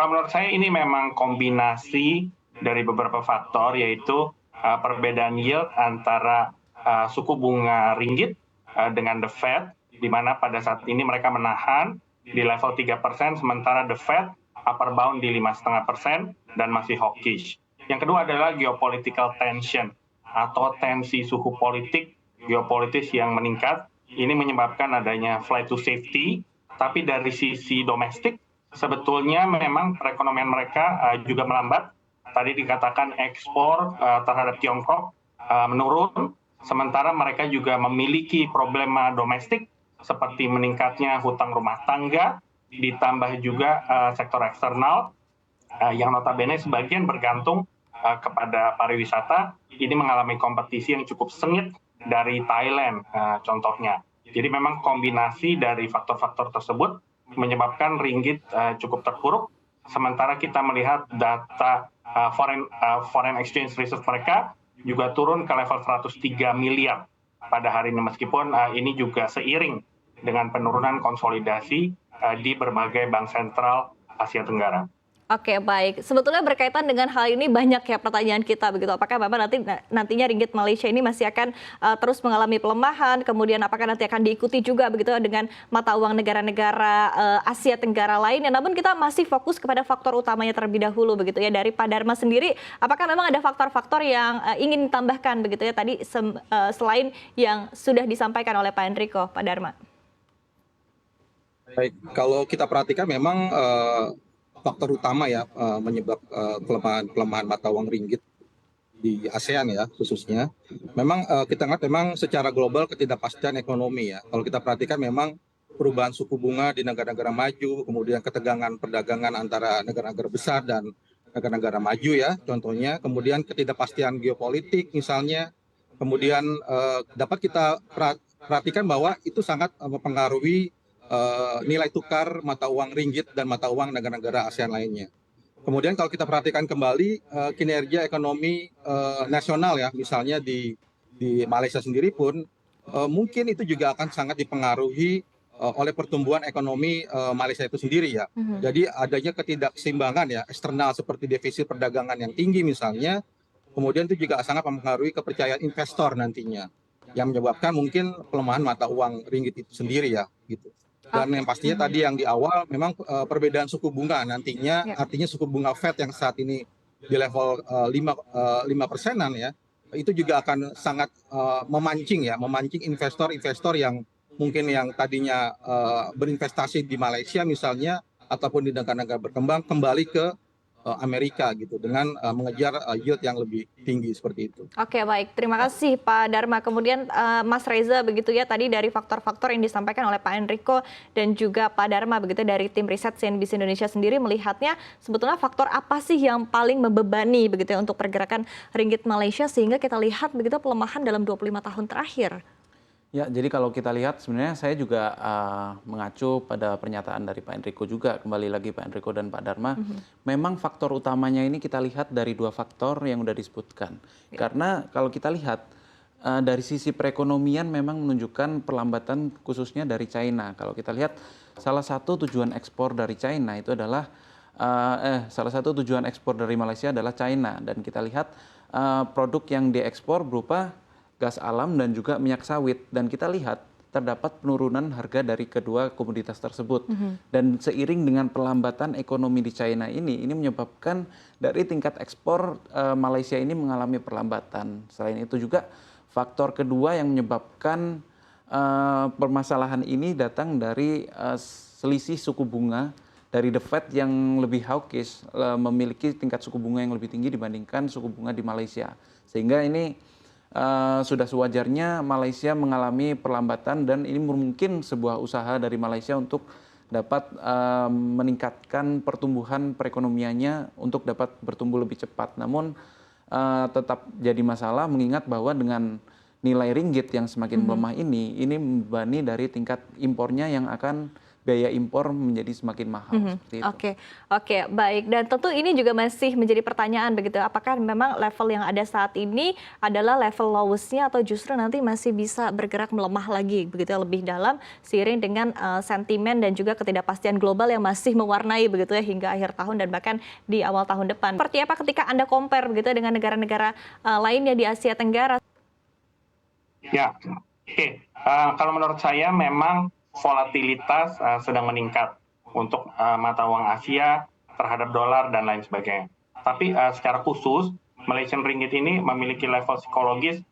Menurut saya ini memang kombinasi dari beberapa faktor, yaitu perbedaan yield antara suku bunga ringgit dengan the Fed, di mana pada saat ini mereka menahan di level 3%, sementara the Fed upper bound di 5,5% dan masih hawkish. Yang kedua adalah geopolitical tension atau tensi suhu politik geopolitis yang meningkat. Ini menyebabkan adanya flight to safety, tapi dari sisi domestik sebetulnya memang perekonomian mereka juga melambat. Tadi dikatakan ekspor terhadap Tiongkok menurun, sementara mereka juga memiliki problema domestik seperti meningkatnya hutang rumah tangga, ditambah juga sektor eksternal yang notabene sebagian bergantung kepada pariwisata. Ini mengalami kompetisi yang cukup sengit dari Thailand contohnya. Jadi memang kombinasi dari faktor-faktor tersebut menyebabkan ringgit cukup terpuruk, sementara kita melihat data foreign exchange reserve mereka juga turun ke level 103 miliar pada hari ini, meskipun ini juga seiring dengan penurunan konsolidasi di berbagai bank sentral Asia Tenggara. Oke, baik. Sebetulnya berkaitan dengan hal ini banyak ya pertanyaan kita begitu. Apakah memang nantinya ringgit Malaysia ini masih akan terus mengalami pelemahan? Kemudian apakah nanti akan diikuti juga begitu dengan mata uang negara-negara Asia Tenggara lainnya? Namun kita masih fokus kepada faktor utamanya terlebih dahulu begitu ya. Dari Pak Dharma sendiri, apakah memang ada faktor-faktor yang ingin ditambahkan begitu ya tadi selain yang sudah disampaikan oleh Pak Enrico, Pak Dharma? Baik, kalau kita perhatikan memang faktor utama ya menyebab pelemahan mata uang ringgit di ASEAN ya khususnya. Memang kita lihat memang secara global ketidakpastian ekonomi ya. Kalau kita perhatikan memang perubahan suku bunga di negara-negara maju, kemudian ketegangan perdagangan antara negara-negara besar dan negara-negara maju ya contohnya, kemudian ketidakpastian geopolitik misalnya, kemudian dapat kita perhatikan bahwa itu sangat mempengaruhi nilai tukar mata uang ringgit dan mata uang negara-negara ASEAN lainnya. Kemudian kalau kita perhatikan kembali kinerja ekonomi nasional ya, misalnya di Malaysia sendiri pun mungkin itu juga akan sangat dipengaruhi oleh pertumbuhan ekonomi Malaysia itu sendiri ya. Jadi adanya ketidakseimbangan ya eksternal seperti defisit perdagangan yang tinggi misalnya, kemudian itu juga sangat mempengaruhi kepercayaan investor nantinya, yang menyebabkan mungkin pelemahan mata uang ringgit itu sendiri ya gitu. Dan yang pastinya tadi yang di awal memang perbedaan suku bunga nantinya, artinya suku bunga Fed yang saat ini di level 5%-an ya, itu juga akan sangat memancing investor-investor yang mungkin yang tadinya berinvestasi di Malaysia misalnya ataupun di negara-negara berkembang kembali ke Amerika gitu dengan mengejar yield yang lebih tinggi seperti itu. Oke, baik. Terima kasih Pak Dharma. Kemudian Mas Reza begitu ya tadi dari faktor-faktor yang disampaikan oleh Pak Enrico dan juga Pak Dharma begitu dari tim riset CNBC Indonesia sendiri melihatnya sebetulnya faktor apa sih yang paling membebani begitu ya untuk pergerakan ringgit Malaysia sehingga kita lihat begitu pelemahan dalam 25 tahun terakhir. Ya, jadi kalau kita lihat sebenarnya saya juga mengacu pada pernyataan dari Pak Enrico juga, kembali lagi Pak Enrico dan Pak Dharma, memang faktor utamanya ini kita lihat dari dua faktor yang sudah disebutkan. Karena kalau kita lihat dari sisi perekonomian memang menunjukkan perlambatan khususnya dari China. Kalau kita lihat salah satu tujuan ekspor dari China itu adalah, salah satu tujuan ekspor dari Malaysia adalah China. Dan kita lihat produk yang diekspor berupa gas alam dan juga minyak sawit, dan kita lihat terdapat penurunan harga dari kedua komoditas tersebut. Dan seiring dengan perlambatan ekonomi di China ini menyebabkan dari tingkat ekspor Malaysia ini mengalami perlambatan. Selain itu juga faktor kedua yang menyebabkan permasalahan ini datang dari selisih suku bunga dari The Fed yang lebih hawkish, memiliki tingkat suku bunga yang lebih tinggi dibandingkan suku bunga di Malaysia. Sehingga ini sudah sewajarnya Malaysia mengalami perlambatan, dan ini mungkin sebuah usaha dari Malaysia untuk dapat meningkatkan pertumbuhan perekonomiannya untuk dapat bertumbuh lebih cepat. Namun tetap jadi masalah mengingat bahwa dengan nilai ringgit yang semakin melemah ini membebani dari tingkat impornya yang akan biaya impor menjadi semakin mahal seperti itu. Oke, baik. Dan tentu ini juga masih menjadi pertanyaan begitu. Apakah memang level yang ada saat ini adalah level lowest-nya atau justru nanti masih bisa bergerak melemah lagi begitu ya, lebih dalam seiring dengan sentimen dan juga ketidakpastian global yang masih mewarnai begitu ya hingga akhir tahun dan bahkan di awal tahun depan. Seperti apa ketika Anda compare begitu dengan negara-negara lainnya di Asia Tenggara? Ya, oke. Kalau menurut saya memang volatilitas sedang meningkat untuk mata uang Asia terhadap dolar dan lain sebagainya. Tapi secara khusus Malaysian Ringgit ini memiliki level psikologis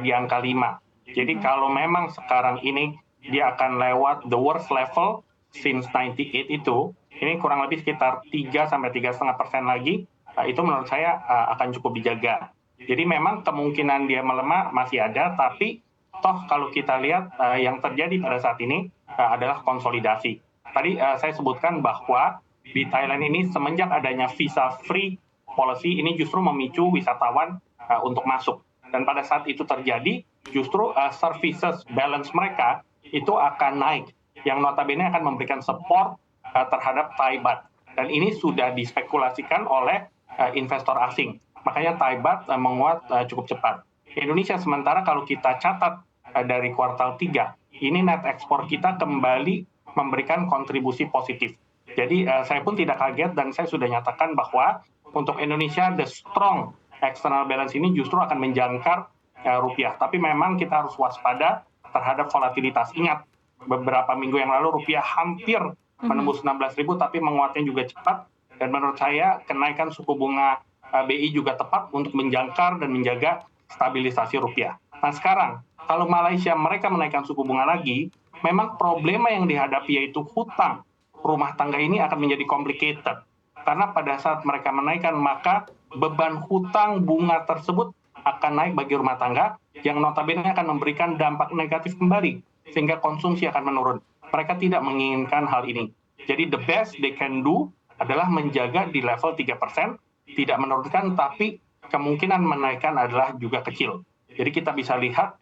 di angka 5. Jadi kalau memang sekarang ini dia akan lewat the worst level since 98 itu, ini kurang lebih sekitar 3-3,5% lagi, itu menurut saya akan cukup dijaga. Jadi memang kemungkinan dia melemah masih ada, tapi toh kalau kita lihat yang terjadi pada saat ini adalah konsolidasi. Tadi saya sebutkan bahwa di Thailand ini semenjak adanya visa free policy ini justru memicu wisatawan untuk masuk. Dan pada saat itu terjadi, justru services balance mereka itu akan naik, yang notabene akan memberikan support terhadap Thai baht. Dan ini sudah dispekulasikan oleh investor asing. Makanya Thai baht menguat cukup cepat. Indonesia sementara kalau kita catat dari kuartal 3, ini net ekspor kita kembali memberikan kontribusi positif. Jadi saya pun tidak kaget dan saya sudah nyatakan bahwa untuk Indonesia the strong external balance ini justru akan menjangkar rupiah. Tapi memang kita harus waspada terhadap volatilitas. Ingat, beberapa minggu yang lalu rupiah hampir menembus 16.000 tapi menguatnya juga cepat. Dan menurut saya kenaikan suku bunga BI juga tepat untuk menjangkar dan menjaga stabilisasi rupiah. Nah sekarang, kalau Malaysia mereka menaikkan suku bunga lagi, memang problema yang dihadapi yaitu hutang rumah tangga ini akan menjadi complicated. Karena pada saat mereka menaikkan, maka beban hutang bunga tersebut akan naik bagi rumah tangga, yang notabene akan memberikan dampak negatif kembali, sehingga konsumsi akan menurun. Mereka tidak menginginkan hal ini. Jadi the best they can do adalah menjaga di level 3%, tidak menurunkan, tapi kemungkinan menaikkan adalah juga kecil. Jadi kita bisa lihat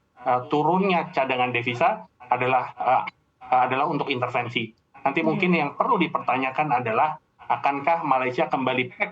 turunnya cadangan devisa adalah untuk intervensi. Nanti mungkin yang perlu dipertanyakan adalah akankah Malaysia kembali back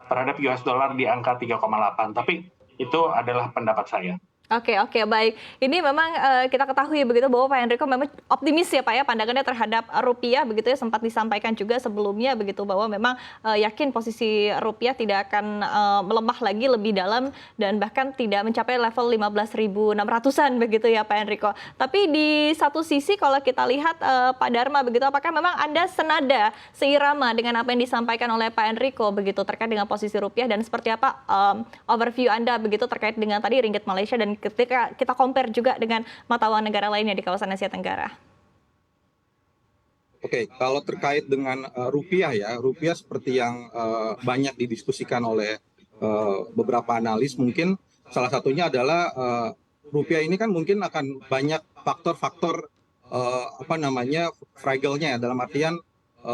terhadap US dollar di angka 3,8. Tapi itu adalah pendapat saya. Oke, baik. Ini memang kita ketahui begitu bahwa Pak Enrico memang optimis ya Pak ya pandangannya terhadap rupiah begitu ya, sempat disampaikan juga sebelumnya begitu bahwa memang yakin posisi rupiah tidak akan melemah lagi lebih dalam dan bahkan tidak mencapai level 15.600-an begitu ya Pak Enrico. Tapi di satu sisi kalau kita lihat Pak Dharma begitu, apakah memang Anda senada seirama dengan apa yang disampaikan oleh Pak Enrico begitu terkait dengan posisi rupiah, dan seperti apa overview Anda begitu terkait dengan tadi ringgit Malaysia dan ketika kita compare juga dengan mata uang negara lainnya di kawasan Asia Tenggara? Oke, kalau terkait dengan rupiah ya, rupiah seperti yang banyak didiskusikan oleh beberapa analis, mungkin salah satunya adalah rupiah ini kan mungkin akan banyak faktor-faktor fragile-nya ya, dalam artian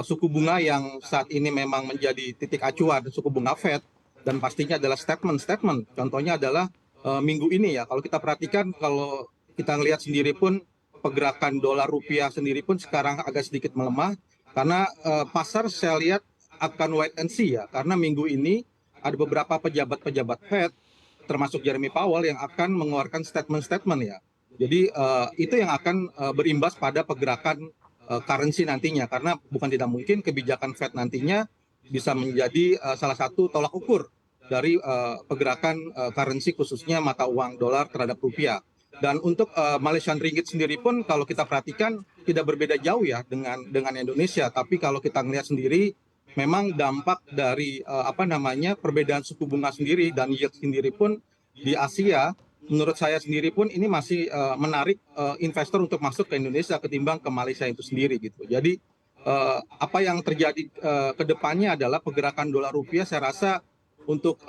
suku bunga yang saat ini memang menjadi titik acuan, suku bunga Fed, dan pastinya adalah statement. Contohnya adalah minggu ini ya, kalau kita perhatikan, kalau kita ngelihat sendiri pun pergerakan dolar rupiah sendiri pun sekarang agak sedikit melemah karena pasar saya lihat akan wait and see ya, karena minggu ini ada beberapa pejabat Fed termasuk Jeremy Powell yang akan mengeluarkan statement ya. Jadi itu yang akan berimbas pada pergerakan currency nantinya, karena bukan tidak mungkin kebijakan Fed nantinya bisa menjadi salah satu tolak ukur dari pergerakan currency khususnya mata uang dolar terhadap rupiah. Dan untuk Malaysian Ringgit sendiri pun kalau kita perhatikan tidak berbeda jauh ya dengan Indonesia. Tapi kalau kita melihat sendiri memang dampak dari perbedaan suku bunga sendiri dan yield sendiri pun di Asia, menurut saya sendiri pun ini masih menarik investor untuk masuk ke Indonesia ketimbang ke Malaysia itu sendiri gitu. Jadi apa yang terjadi ke depannya adalah pergerakan dolar rupiah saya rasa untuk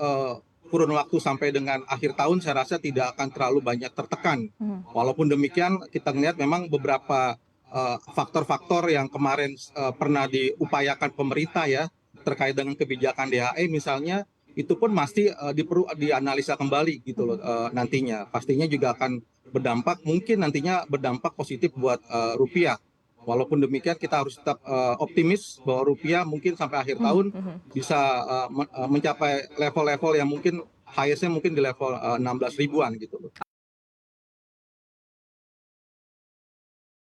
kurun waktu sampai dengan akhir tahun saya rasa tidak akan terlalu banyak tertekan. Walaupun demikian kita melihat memang beberapa faktor-faktor yang kemarin pernah diupayakan pemerintah ya terkait dengan kebijakan DHE misalnya, itu pun masih perlu dianalisa kembali gitu loh nantinya. Pastinya juga akan berdampak, mungkin nantinya berdampak positif buat rupiah. Walaupun demikian kita harus tetap optimis bahwa rupiah mungkin sampai akhir tahun bisa mencapai level-level yang mungkin highest-nya mungkin di level 16 ribuan gitu loh.